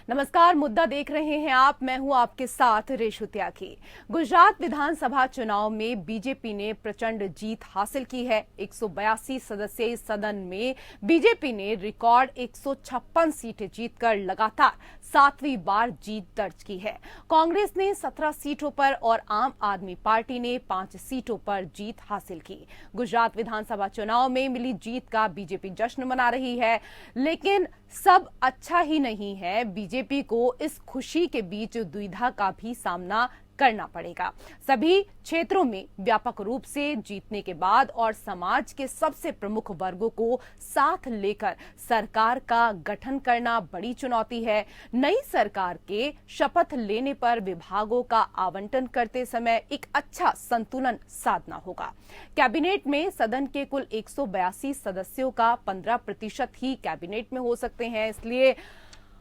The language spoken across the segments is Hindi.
नमस्कार, मुद्दा देख रहे हैं आप। मैं हूं आपके साथ रेशु त्यागी। गुजरात विधानसभा चुनाव में बीजेपी ने प्रचंड जीत हासिल की है। 182 सदस्यीय सदन में बीजेपी ने रिकॉर्ड 156 सीटें जीतकर लगातार 7वीं बार जीत दर्ज की है। कांग्रेस ने 17 सीटों पर और आम आदमी पार्टी ने 5 सीटों पर जीत हासिल की। गुजरात विधानसभा चुनाव में मिली जीत का बीजेपी जश्न मना रही है, लेकिन सब अच्छा ही नहीं है। बीजेपी को इस खुशी के बीच दुविधा का भी सामना करना पड़ेगा। सभी क्षेत्रों में व्यापक रूप से जीतने के बाद और समाज के सबसे प्रमुख वर्गों को साथ लेकर सरकार का गठन करना बड़ी चुनौती है। नई सरकार के शपथ लेने पर विभागों का आवंटन करते समय एक अच्छा संतुलन साधना होगा। कैबिनेट में सदन के कुल 182 सदस्यों का 15% ही कैबिनेट में हो सकते हैं, इसलिए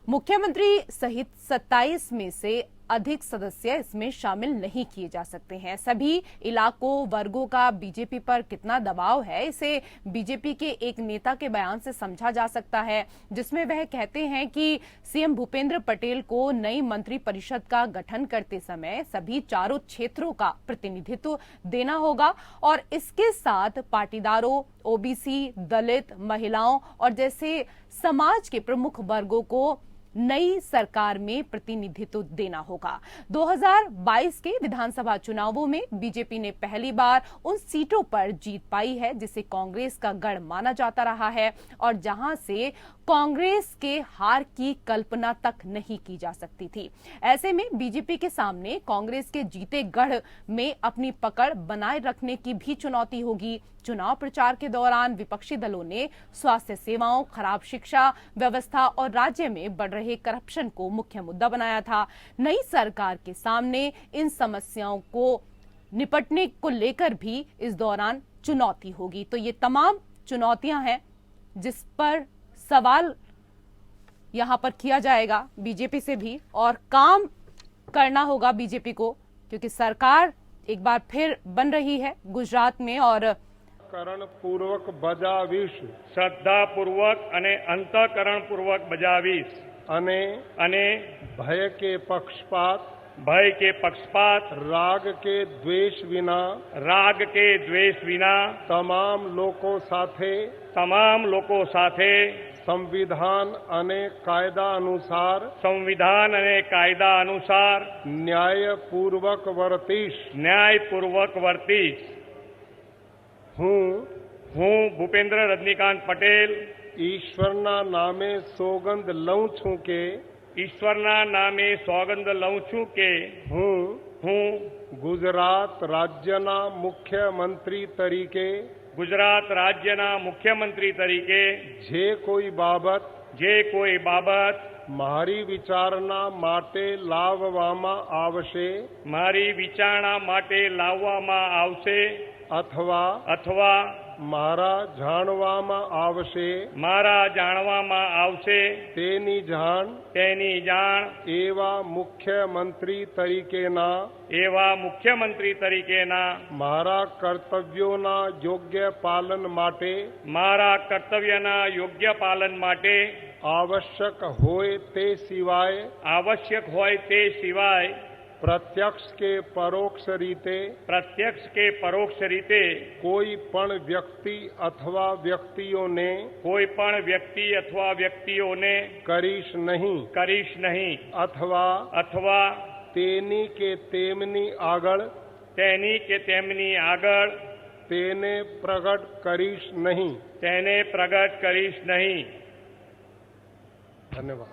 मुख्यमंत्री सहित 27 में से अधिक सदस्य इसमें शामिल नहीं किए जा सकते हैं। सभी इलाकों वर्गों का बीजेपी पर कितना दबाव है, इसे बीजेपी के एक नेता के बयान से समझा जा सकता है, जिसमें वह कहते हैं कि सीएम भूपेंद्र पटेल को नई मंत्री परिषद का गठन करते समय सभी चारों क्षेत्रों का प्रतिनिधित्व देना होगा और इसके साथ पाटीदारों, ओबीसी, दलित, महिलाओं और जैसे समाज के प्रमुख वर्गों को नई सरकार में प्रतिनिधित्व देना होगा। 2022 के विधानसभा चुनावों में बीजेपी ने पहली बार उन सीटों पर जीत पाई है जिसे कांग्रेस का गढ़ माना जाता रहा है और जहां से कांग्रेस के हार की कल्पना तक नहीं की जा सकती थी। ऐसे में बीजेपी के सामने कांग्रेस के जीते गढ़ में अपनी पकड़ बनाए रखने की भी चुनौती होगी। चुनाव प्रचार के दौरान विपक्षी दलों ने स्वास्थ्य सेवाओं, खराब शिक्षा व्यवस्था और राज्य में बढ़ रहे करप्शन को मुख्य मुद्दा बनाया था। नई सरकार के सामने इन समस्याओं को निपटने को लेकर भी इस दौरान चुनौती होगी। तो ये तमाम चुनौतियां हैं जिस पर सवाल यहां पर किया जाएगा बीजेपी से भी, और काम करना होगा बीजेपी को, क्योंकि सरकार एक बार फिर बन रही है गुजरात में और करण पूर्वक बजावीश, श्रद्धा पूर्वक અને અંતઃકરણ પૂર્વક બજાવીશ અને भय के पक्षपात, ભય કે પક્ષપાત, राग के द्वेष विना રાગ કે દ્વેષ વિના તમામ લોકો સાથે તમામ લોકો સાથે સંવિધાન અને કાયદા અનુસાર સંવિધાન અને કાયદા અનુસાર ન્યાયપૂર્વક વર્તીશ. ન્યાયપૂર્વક વર્તીશ. હું ભૂપેન્દ્ર રજનીકાંત પટેલ ઈશ્વરના નામે સોગંદ લઉં છું કે ઈશ્વરના નામે સોગંદ લઉં છું કે હું ગુજરાત રાજ્યના મુખ્યમંત્રી તરીકે ગુજરાત રાજ્યના મુખ્યમંત્રી તરીકે જે કોઈ બાબત મારી વિચારણા માટે લાવવામાં આવશે મારી વિચારણા માટે લાવવામાં આવશે અથવા મારા જાણવામાં આવશે તેની જાણ એવા મુખ્યમંત્રી તરીકેના મારા કર્તવ્યોના યોગ્ય પાલન માટે આવશ્યક હોય તે સિવાય प्रत्यक्ष के परोक्ष रीते कोई पण व्यक्ति अथवा व्यक्तियों करीश नहीं अथवा तेनी के तेमनी आगळ तेने प्रगट करीश नहीं. धन्यवाद.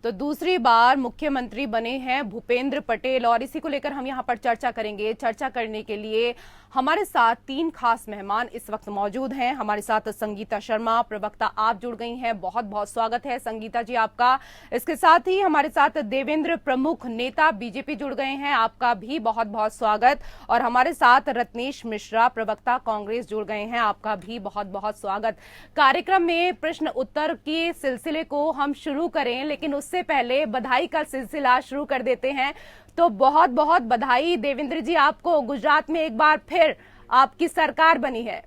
तो दूसरी बार मुख्यमंत्री बने हैं भूपेंद्र पटेल और इसी को लेकर हम यहाँ पर चर्चा करेंगे। चर्चा करने के लिए हमारे साथ 3 खास मेहमान इस वक्त मौजूद हैं। हमारे साथ संगीता शर्मा, प्रवक्ता आप जुड़ गई हैं, बहुत बहुत स्वागत है संगीता जी आपका। इसके साथ ही हमारे साथ देवेंद्र प्रमुख नेता बीजेपी जुड़ गए हैं, आपका भी बहुत बहुत स्वागत। और हमारे साथ रत्नेश मिश्रा, प्रवक्ता कांग्रेस जुड़ गए हैं, आपका भी बहुत बहुत स्वागत। कार्यक्रम में प्रश्न उत्तर के सिलसिले को हम शुरू करें, लेकिन उससे पहले बधाई का सिलसिला शुरू कर देते हैं। तो बहुत बहुत बधाई देवेंद्र जी आपको, गुजरात में एक बार फिर आपकी सरकार बनी है।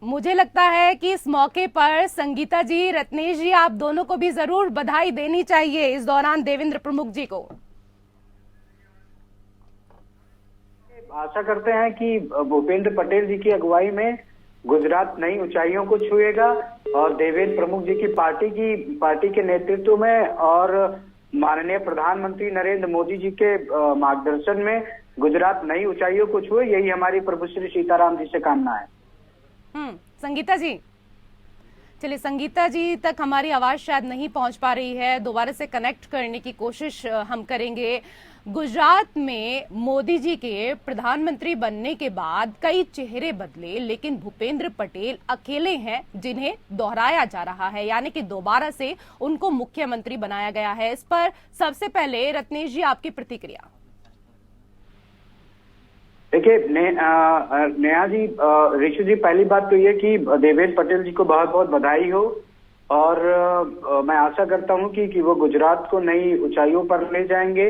मुझे लगता है कि इस मौके पर संगीता जी, रत्नेश जी, आप दोनों को भी जरूर बधाई देनी चाहिए इस दौरान देवेंद्र प्रमुख जी को। आशा करते हैं कि भूपेंद्र पटेल जी की अगुवाई में गुजरात नई ऊंचाइयों को छुएगा और देवेंद्र प्रमुख जी की पार्टी के नेतृत्व में और माननीय प्रधानमंत्री नरेंद्र मोदी जी के मार्गदर्शन में गुजरात नई ऊंचाइयों को छुए, यही हमारी प्रभु श्री सीताराम जी से कामना है। संगीता जी, चलिए संगीता जी तक हमारी आवाज शायद नहीं पहुंच पा रही है, दोबारा से कनेक्ट करने की कोशिश हम करेंगे। गुजरात में मोदी जी के प्रधानमंत्री बनने के बाद कई चेहरे बदले, लेकिन भूपेंद्र पटेल अकेले हैं जिन्हें दोहराया जा रहा है, यानी कि दोबारा से उनको मुख्यमंत्री बनाया गया है। इस पर सबसे पहले रत्नेश जी आपकी प्रतिक्रिया। देखिए नेहा जी, ऋषि जी, पहली बात तो ये कि देवेंद्र पटेल जी को बहुत बहुत बधाई हो और मैं आशा करता हूं कि वो गुजरात को नई ऊंचाइयों पर ले जाएंगे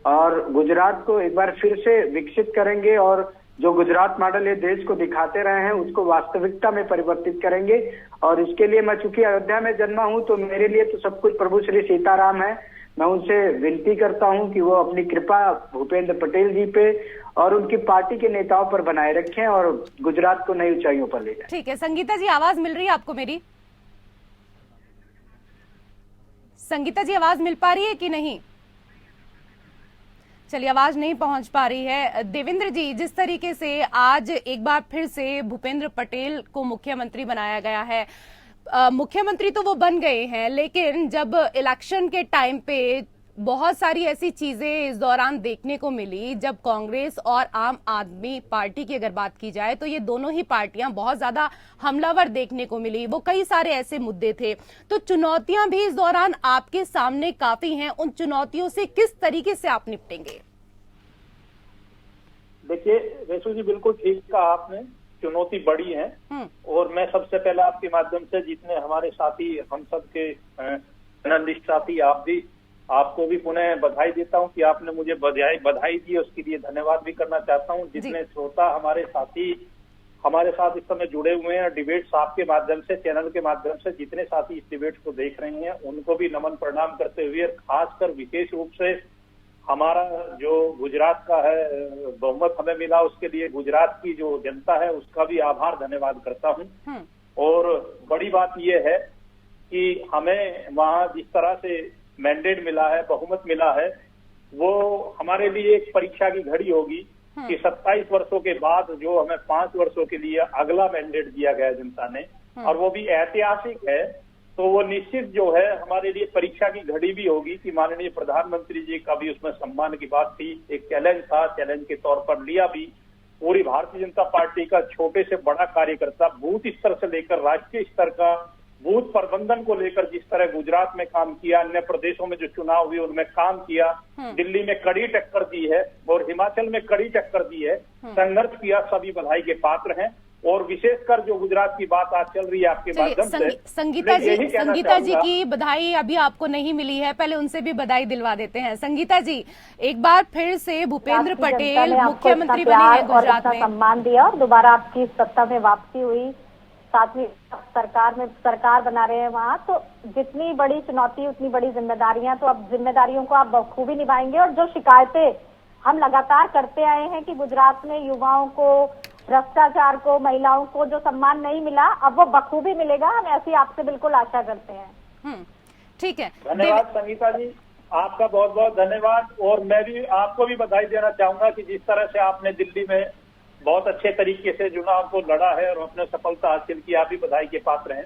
और गुजरात को एक बार फिर से विकसित करेंगे और जो गुजरात मॉडल ये देश को दिखाते रहे हैं उसको वास्तविकता में परिवर्तित करेंगे। और इसके लिए मैं चूंकि अयोध्या में जन्मा हूं तो मेरे लिए तो सब कुछ प्रभु श्री सीताराम है। मैं उनसे विनती करता हूं कि वो अपनी कृपा भूपेंद्र पटेल जी पे और उनकी पार्टी के नेताओं पर बनाए रखें और गुजरात को नई ऊंचाइयों पर ले जाएं। ठीक है संगीता जी, आवाज मिल रही है आपको मेरी? संगीता जी आवाज मिल पा रही है कि नहीं? चलिए, आवाज नहीं पहुंच पा रही है। देवेंद्र जी, जिस तरीके से आज एक बार फिर से भूपेंद्र पटेल को मुख्यमंत्री बनाया गया है, मुख्यमंत्री तो वो बन गए हैं, लेकिन जब इलेक्शन के टाइम पे बहुत सारी ऐसी चीजें इस दौरान देखने को मिली, जब कांग्रेस और आम आदमी पार्टी की अगर बात की जाए तो ये दोनों ही पार्टियां बहुत ज्यादा हमलावर देखने को मिली। वो कई सारे ऐसे मुद्दे थे, तो चुनौतियां भी इस दौरान आपके सामने काफी हैं। उन चुनौतियों से किस तरीके से आप निपटेंगे? देखिए रेशु जी, बिल्कुल ठीक कहा आपने, चुनौती बड़ी है। और मैं सबसे पहले आपके माध्यम से जितने हमारे साथी, हम सब के जर्नलिस्ट साथी, आपको भी पुनः बधाई देता हूं कि आपने मुझे बधाई दी, उसके लिए धन्यवाद भी करना चाहता हूं। जितने श्रोता हमारे साथी हमारे साथ इस समय जुड़े हुए हैं, डिबेट्स आपके माध्यम से, चैनल के माध्यम से जितने साथी इस डिबेट को देख रहे हैं, उनको भी नमन प्रणाम करते हुए, खासकर विशेष रूप से हमारा जो गुजरात का है बहुमत हमें मिला, उसके लिए गुजरात की जो जनता है उसका भी आभार धन्यवाद करता हूं। और बड़ी बात यह है कि हमें वहां जिस तरह से मैंडेट मिला है, बहुमत मिला है, वो हमारे लिए एक परीक्षा की घड़ी होगी कि 27 वर्षों के बाद जो हमें 5 वर्षों के लिए अगला मैंडेट दिया गया जनता ने, और वो भी ऐतिहासिक है, तो वो निश्चित जो है हमारे लिए परीक्षा की घड़ी भी होगी कि माननीय प्रधानमंत्री जी का भी उसमें सम्मान की बात थी। एक चैलेंज था, चैलेंज के तौर पर लिया भी। पूरी भारतीय जनता पार्टी का छोटे से बड़ा कार्यकर्ता बूथ स्तर से लेकर राष्ट्रीय स्तर का बूथ प्रबंधन को लेकर जिस तरह गुजरात में काम किया, अन्य प्रदेशों में जो चुनाव हुए उनमें काम किया, दिल्ली में कड़ी टक्कर दी है और हिमाचल में कड़ी टक्कर दी है, संघर्ष किया, सभी बधाई के पात्र हैं। और विशेषकर जो गुजरात की बात आज चल रही है आपके माध्यम से, संगीता जी की बधाई अभी आपको नहीं मिली है, पहले उनसे भी बधाई दिलवा देते हैं। संगीता जी, एक बार फिर से भूपेंद्र पटेल मुख्यमंत्री बने हैं गुजरात में, सम्मान दिया और दोबारा आपकी सत्ता में वापसी हुई, साथ में सरकार बना रहे हैं वहाँ, तो जितनी बड़ी चुनौती उतनी बड़ी जिम्मेदारियां, तो अब जिम्मेदारियों को आप बखूबी निभाएंगे। और जो शिकायतें हम लगातार करते आए हैं कि गुजरात में युवाओं को, भ्रष्टाचार को, महिलाओं को जो सम्मान नहीं मिला, अब वो बखूबी मिलेगा, हम ऐसी आपसे बिल्कुल आशा करते हैं। ठीक है, धन्यवाद संगीता जी, आपका बहुत बहुत धन्यवाद। और मैं भी आपको भी बधाई देना चाहूंगा कि जिस तरह से आपने दिल्ली में बहुत अच्छे तरीके से चुनाव को लड़ा है और अपने सफलता हासिल की, आप भी बधाई के पात्र हैं।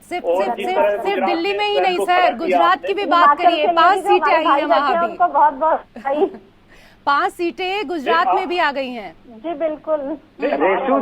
सिर्फ दिल्ली में ही नहीं सर, गुजरात की भी बात करिए, 5 सीटें आई हैं वहाँ भी, उनको बहुत बहुत बधाई। 5 सीटें गुजरात में भी आ गई हैं। जी बिल्कुल। रेशु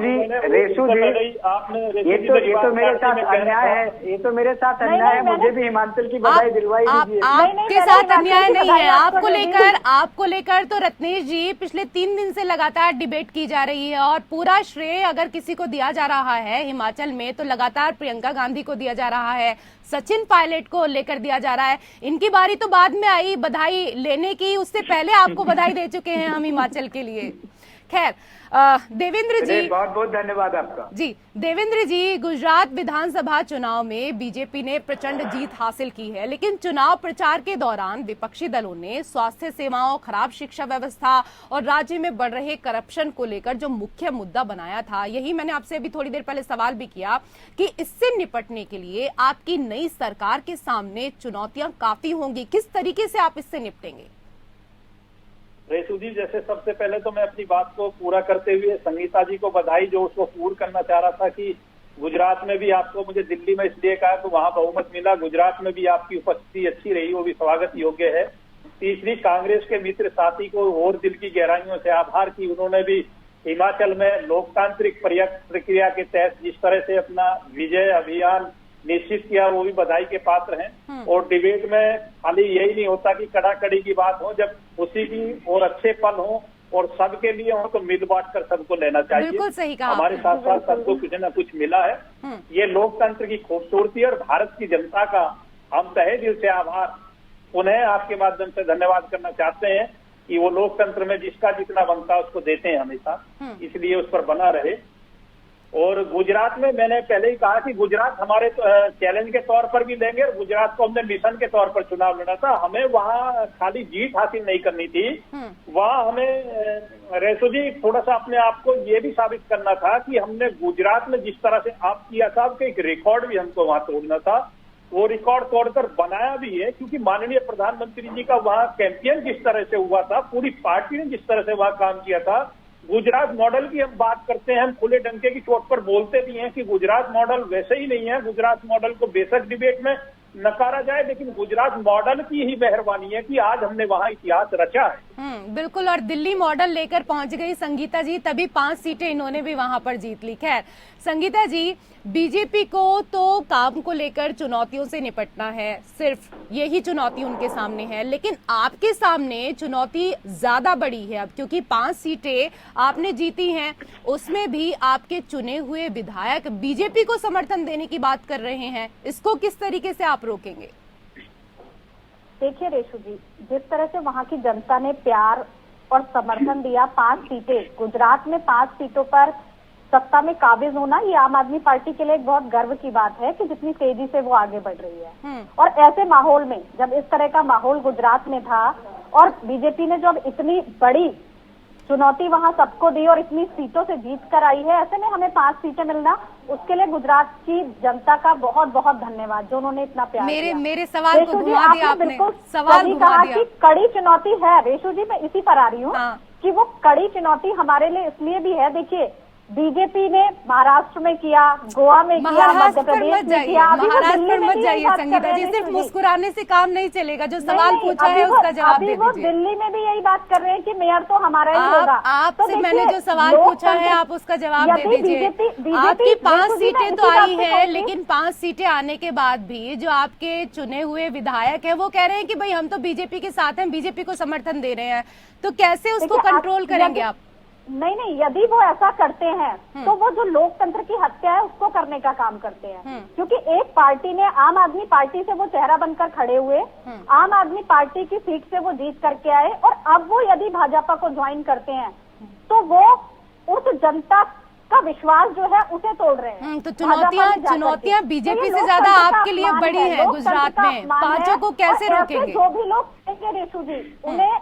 जी आपने ये तो मेरे साथ अन्याय है, ये तो मेरे साथ अन्याय है, मुझे भी हिमाचल की बधाई दिलवाई दीजिए। आपके साथ अन्याय नहीं है, आपको लेकर तो रत्नेश जी पिछले 3 दिन से लगातार डिबेट की जा रही है और पूरा श्रेय अगर किसी को दिया जा रहा है हिमाचल में तो लगातार प्रियंका गांधी को दिया जा रहा है, सचिन पायलट को लेकर दिया जा रहा है। इनकी बारी तो बाद में आई बधाई लेने की, उससे पहले आपको बधाई दे चुके हैं हम हिमाचल के लिए। खैर देवेंद्र जी, बहुत बहुत धन्यवाद आपका। जी देवेंद्र जी, गुजरात विधानसभा चुनाव में बीजेपी ने प्रचंड जीत हासिल की है, लेकिन चुनाव प्रचार के दौरान विपक्षी दलों ने स्वास्थ्य सेवाओं, खराब शिक्षा व्यवस्था और राज्य में बढ़ रहे करप्शन को लेकर जो मुख्य मुद्दा बनाया था, यही मैंने आपसे अभी थोड़ी देर पहले सवाल भी किया कि इससे निपटने के लिए आपकी नई सरकार के सामने चुनौतियां काफी होंगी, किस तरीके से आप इससे निपटेंगे? रेशु जी, जैसे सबसे पहले तो मैं अपनी बात को पूरा करते हुए संगीता जी को बधाई, जो उसको पूर्ण करना चाह रहा था कि गुजरात में भी आपको, मुझे दिल्ली में इसलिए कहा तो वहां बहुमत मिला, गुजरात में भी आपकी उपस्थिति अच्छी रही, वो भी स्वागत योग्य है। तीसरी, कांग्रेस के मित्र साथी को और दिल की गहराइयों से आभार कि उन्होंने भी हिमाचल में लोकतांत्रिक प्रक्रिया के तहत जिस तरह से अपना विजय अभियान निश्चित किया, वो भी बधाई के पात्र हैं। और डिबेट में खाली यही नहीं होता कि कड़ाकड़ी की बात हो, जब उसी की और अच्छे पल हो और सबके लिए हो तो मिल बांट कर सबको लेना चाहिए। बिल्कुल सही कहा। हमारे साथ साथ सबको कुछ न कुछ मिला है, ये लोकतंत्र की खूबसूरती और भारत की जनता का हम तहे दिल से आभार उन्हें आपके माध्यम से धन्यवाद करना चाहते हैं कि वो लोकतंत्र में जिसका जितना बनता है उसको देते हैं हमेशा, इसलिए उस पर बना रहे। और गुजरात में मैंने पहले ही कहा कि गुजरात हमारे चैलेंज के तौर पर भी लेंगे और गुजरात को हमने मिशन के तौर पर चुनाव लड़ा था। हमें वहाँ खाली जीत हासिल नहीं करनी थी, वहाँ हमें रेशु जी थोड़ा सा अपने आप को ये भी साबित करना था कि हमने गुजरात में जिस तरह से आप किया था, आपका एक रिकॉर्ड भी हमको वहाँ तोड़ना था, वो रिकॉर्ड तोड़कर बनाया भी है। क्योंकि माननीय प्रधानमंत्री जी का वहाँ कैंपेन जिस तरह से हुआ था, पूरी पार्टी ने जिस तरह से वहाँ काम किया था, गुजरात मॉडल की हम बात करते हैं, हम खुले डंके की चोट पर बोलते भी हैं कि गुजरात मॉडल वैसे ही नहीं है। गुजरात मॉडल को बेशक डिबेट में नकारा जाए, लेकिन गुजरात मॉडल की ही मेहरबानी है कि आज हमने वहां इतिहास रचा है। बिल्कुल। और दिल्ली मॉडल लेकर पहुंच गई संगीता जी, तभी 5 सीटें इन्होंने भी वहां पर जीत ली। खैर संगीता जी, बीजेपी को तो काम को लेकर चुनौतियों से निपटना है, सिर्फ यही चुनौती उनके सामने है, लेकिन आपके सामने चुनौती ज्यादा बड़ी है अब, क्योंकि 5 सीटें आपने जीती हैं, उसमें भी आपके चुने हुए विधायक बीजेपी को समर्थन देने की बात कर रहे हैं। इसको किस तरीके से आप रोकेंगे? देखिए रेशु जी, जिस तरह से वहाँ की जनता ने प्यार और समर्थन दिया, 5 सीटें गुजरात में 5 सीटों पर सत्ता में काबिज होना, ये आम आदमी पार्टी के लिए एक बहुत गर्व की बात है कि जितनी तेजी से वो आगे बढ़ रही है। और ऐसे माहौल में, जब इस तरह का माहौल गुजरात में था और बीजेपी ने जब इतनी बड़ी चुनौती वहां सबको दी और इतनी सीटों से जीत कर आई है, ऐसे में हमें 5 सीटें मिलना, उसके लिए गुजरात की जनता का बहुत बहुत धन्यवाद, जो उन्होंने इतना प्यार किया। मेरे सवाल को घुमा दिया आपने, सवाल घुमा दिया। कि कड़ी चुनौती है रेशु जी, मैं इसी पर आ रही हूँ कि वो कड़ी चुनौती हमारे लिए इसलिए भी है। देखिए, बीजेपी ने महाराष्ट्र में किया, गोवा में किया, मध्य प्रदेश में किया, महाराष्ट्र मत जाइए संगीता जी, सिर्फ मुस्कुराने से काम नहीं चलेगा, जो सवाल पूछा है उसका जवाब दे दीजिए। दिल्ली में भी यही बात कर रहे हैं कि मेयर तो हमारा ही होगा। आपसे मैंने जो सवाल पूछा है आप उसका जवाब दे दीजिए। आपकी 5 सीटें तो आई है, लेकिन 5 सीटें आने के बाद भी जो आपके चुने हुए विधायक है वो कह रहे हैं कि भाई हम तो बीजेपी के साथ हैं, बीजेपी को समर्थन दे रहे हैं, तो कैसे उसको कंट्रोल करेंगे आप? नहीं, यदि वो ऐसा करते हैं तो वो जो लोकतंत्र की हत्या है उसको करने का काम करते हैं। क्योंकि एक पार्टी ने, आम आदमी पार्टी से वो चेहरा बनकर खड़े हुए, आम आदमी पार्टी की सीट से वो जीत करके आए, और अब वो यदि भाजपा को ज्वाइन करते हैं तो वो उस जनता का विश्वास जो है उसे तोड़ रहे हैं। तो चुनौतियां बीजेपी से ज्यादा आपके लिए बड़ी है गुजरात में, 5 को कैसे रोकेंगे? जो भी लोग कहेंगे रेशु जी, उन्हें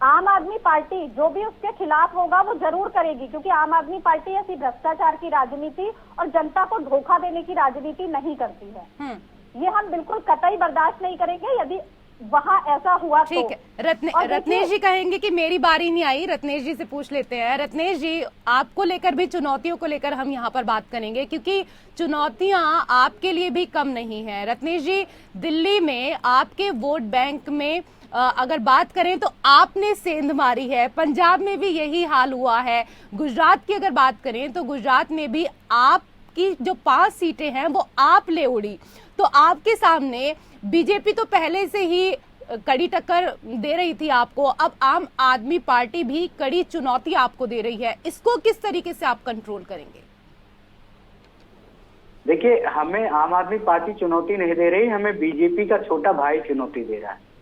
आम आदमी पार्टी जो भी उसके खिलाफ होगा वो जरूर करेगी, क्योंकि आम आदमी पार्टी ऐसी भ्रष्टाचार की राजनीति और जनता को धोखा देने की राजनीति नहीं करती है। ये हम बिल्कुल कतई बर्दाश्त नहीं करेंगे। यदि वहाँ ऐसा हुआ ठीक है। और रत्नेश जी कहेंगे कि मेरी बारी नहीं आई, रत्नेश जी से पूछ लेते हैं। रत्नेश जी, आपको लेकर भी, चुनौतियों को लेकर हम यहाँ पर बात करेंगे, क्योंकि चुनौतियां आपके लिए भी कम नहीं है। रत्नेश जी, दिल्ली में आपके वोट बैंक में अगर बात करें तो आपने सेंध मारी है, पंजाब में भी यही हाल हुआ है, गुजरात की अगर बात करें तो गुजरात में भी आपकी जो 5 सीटें हैं वो आप ले उड़ी। तो आपके सामने बीजेपी तो पहले से ही कड़ी टक्कर दे रही थी आपको, अब आम आदमी पार्टी भी कड़ी चुनौती आपको दे रही है, इसको किस तरीके से आप कंट्रोल करेंगे? देखिए, हमें आम आदमी पार्टी चुनौती नहीं दे रही, हमें बीजेपी का छोटा भाई चुनौती दे रहा है।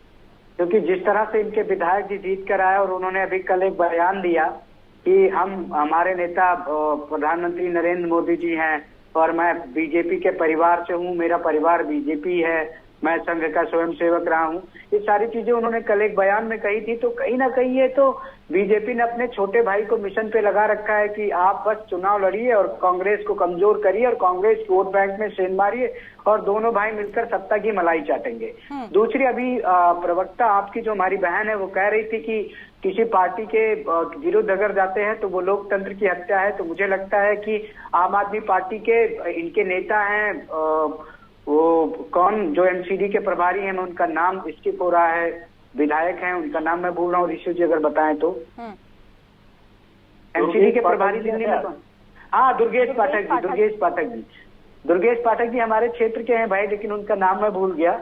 क्योंकि जिस तरह से इनके विधायक जी जीत कर आए और उन्होंने अभी कल एक बयान दिया कि हमारे नेता प्रधानमंत्री नरेंद्र मोदी जी हैं और मैं बीजेपी के परिवार से हूं, मेरा परिवार बीजेपी है, मैं संघ का स्वयंसेवक रहा हूं, ये सारी चीजें उन्होंने कल एक बयान में कही थी। तो कहीं ना कहीं ये तो बीजेपी ने अपने छोटे भाई को मिशन पे लगा रखा है कि आप बस चुनाव लड़िए और कांग्रेस को कमजोर करिए और कांग्रेस वोट बैंक में सेंध मारिए और दोनों भाई मिलकर सत्ता की मलाई चाटेंगे। दूसरी, अभी प्रवक्ता आपकी जो हमारी बहन है वो कह रही थी कि किसी पार्टी के विरुद्ध अगर जाते हैं तो वो लोकतंत्र की हत्या है। तो मुझे लगता है कि आम आदमी पार्टी के इनके नेता हैं, वो कौन जो एमसीडी के प्रभारी हैं, मैं उनका नाम स्किप हो रहा है, विधायक हैं उनका नाम मैं भूल रहा हूँ, ऋषि जी अगर बताएं तो। एमसीडी के प्रभारी दिल्ली में कौन? हाँ, दुर्गेश पाठक जी हमारे क्षेत्र के हैं भाई, लेकिन उनका नाम मैं भूल गया,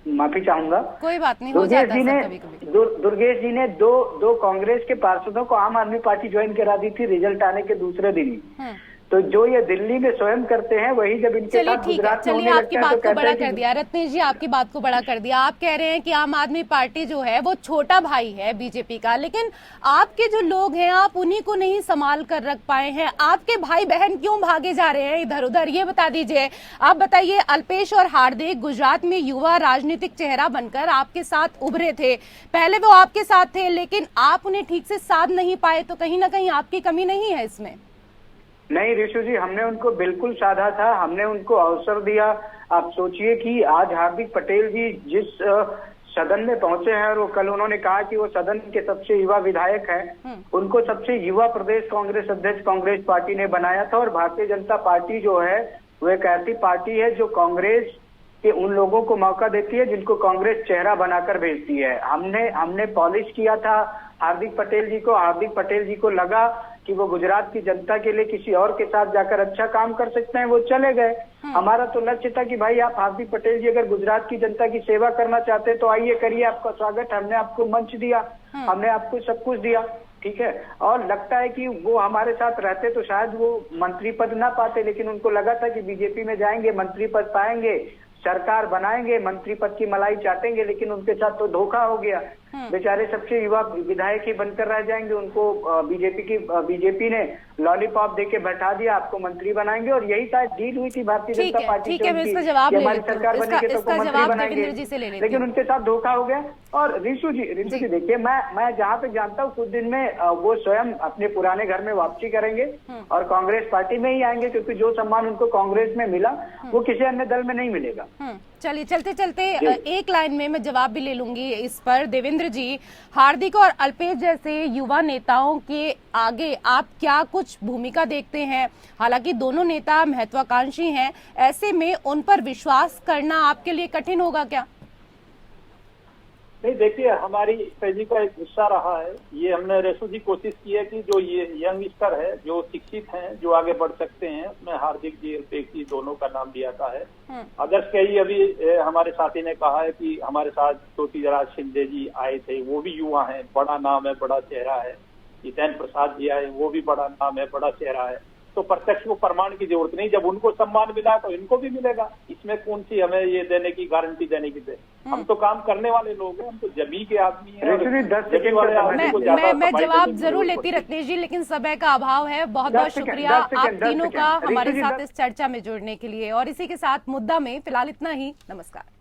माफी चाहूंगा। कोई बात नहीं, हो जाता है कभी-कभी। दुर्गेश जी ने दो कांग्रेस के पार्षदों को आम आदमी पार्टी ज्वाइन करा दी थी रिजल्ट आने के दूसरे दिन ही। तो जो ये दिल्ली में स्वयं करते हैं वही जब इनके साथ गुजरात में होने लगता है। आपकी बात को बड़ा कर दिया रत्नेश जी, आपकी बात को बड़ा कर दिया। आप कह रहे हैं कि आम आदमी पार्टी जो है वो छोटा भाई है बीजेपी का, लेकिन आपके जो लोग हैं आप उन्हीं को नहीं संभाल कर रख पाए हैं। आपके भाई बहन क्यों भागे जा रहे हैं इधर उधर, ये बता दीजिए। आप बताइए, अल्पेश और हार्दिक गुजरात में युवा राजनीतिक चेहरा बनकर आपके साथ उभरे थे, पहले वो आपके साथ थे, लेकिन आप उन्हें ठीक से साध नहीं पाए, तो कहीं ना कहीं आपकी कमी नहीं है इसमें? नहीं ऋषु जी, हमने उनको बिल्कुल साधा था, हमने उनको अवसर दिया। आप सोचिए कि आज हार्दिक पटेल जी जिस सदन में पहुंचे हैं और वो कल उन्होंने कहा कि वो सदन के सबसे युवा विधायक हैं, उनको सबसे युवा प्रदेश कांग्रेस अध्यक्ष कांग्रेस पार्टी ने बनाया था। और भारतीय जनता पार्टी जो है वो एक ऐसी पार्टी है जो कांग्रेस के उन लोगों को मौका देती है जिनको कांग्रेस चेहरा बनाकर भेजती है। हमने पॉलिश किया था हार्दिक पटेल जी को। हार्दिक पटेल जी को लगा कि वो गुजरात की जनता के लिए किसी और के साथ जाकर अच्छा काम कर सकते हैं, वो चले गए। हमारा तो लक्ष्य था कि भाई आप हार्दिक पटेल जी अगर गुजरात की जनता की सेवा करना चाहते हैं तो आइए करिए, आपका स्वागत, हमने आपको मंच दिया, हमने आपको सब कुछ दिया, ठीक है। और लगता है कि वो हमारे साथ रहते तो शायद वो मंत्री पद ना पाते, लेकिन उनको लगा था कि बीजेपी में जाएंगे, मंत्री पद पाएंगे, सरकार बनाएंगे, मंत्री पद की मलाई चाटेंगे, लेकिन उनके साथ तो धोखा हो गया। बेचारे सबसे युवा विधायक ही बनकर रह जाएंगे। उनको बीजेपी ने लॉलीपॉप देके बैठा दिया, आपको मंत्री बनाएंगे, और यही शायद डील हुई थी भारतीय जनता पार्टी से, हमारी सरकार बनेगी तो मंत्री बनाएंगे, लेकिन उनके साथ धोखा हो गया। और ऋषु जी देखिए, मैं जहाँ पे जानता हूँ कुछ दिन में वो स्वयं अपने पुराने घर में वापसी करेंगे और कांग्रेस पार्टी में ही आएंगे, क्योंकि जो सम्मान उनको कांग्रेस में मिला वो किसी अन्य दल में नहीं मिलेगा। चलिए, चलते चलते एक लाइन में मैं जवाब भी ले लूंगी इस पर। देवेंद्र जी, हार्दिक और अल्पेश जैसे युवा नेताओं के आगे आप क्या कुछ भूमिका देखते हैं? हालांकि दोनों नेता महत्वाकांक्षी हैं, ऐसे में उन पर विश्वास करना आपके लिए कठिन होगा क्या? नहीं, देखिए, हमारी जी का एक गुस्सा रहा है, ये हमने रेशु जी कोशिश की है कि जो ये यंगस्टर है, जो शिक्षित हैं, जो आगे बढ़ सकते हैं, उसमें हार्दिक जी, अल्पेश जी दोनों का नाम लिया था है। अदर्स कई अभी हमारे साथी ने कहा है कि हमारे साथ ज्योतिराज शिंदे जी आए थे, वो भी युवा हैं, बड़ा नाम है, बड़ा चेहरा है। जितेंद्र प्रसाद जी आए, वो भी बड़ा नाम है, बड़ा चेहरा है। तो प्रत्यक्ष को प्रमाण की जरूरत नहीं, जब उनको सम्मान मिला तो इनको भी मिलेगा। इसमें कौन सी हमें ये देने की गारंटी देने की दे? हम तो काम करने वाले लोग हैं, हम तो जमी के आदमी हैं। मैं जवाब जरूर लेती रत्नेश जी, लेकिन समय का अभाव है। बहुत बहुत शुक्रिया आप तीनों का हमारे साथ इस चर्चा में जुड़ने के लिए। और इसी के साथ मुद्दा में फिलहाल इतना ही। नमस्कार।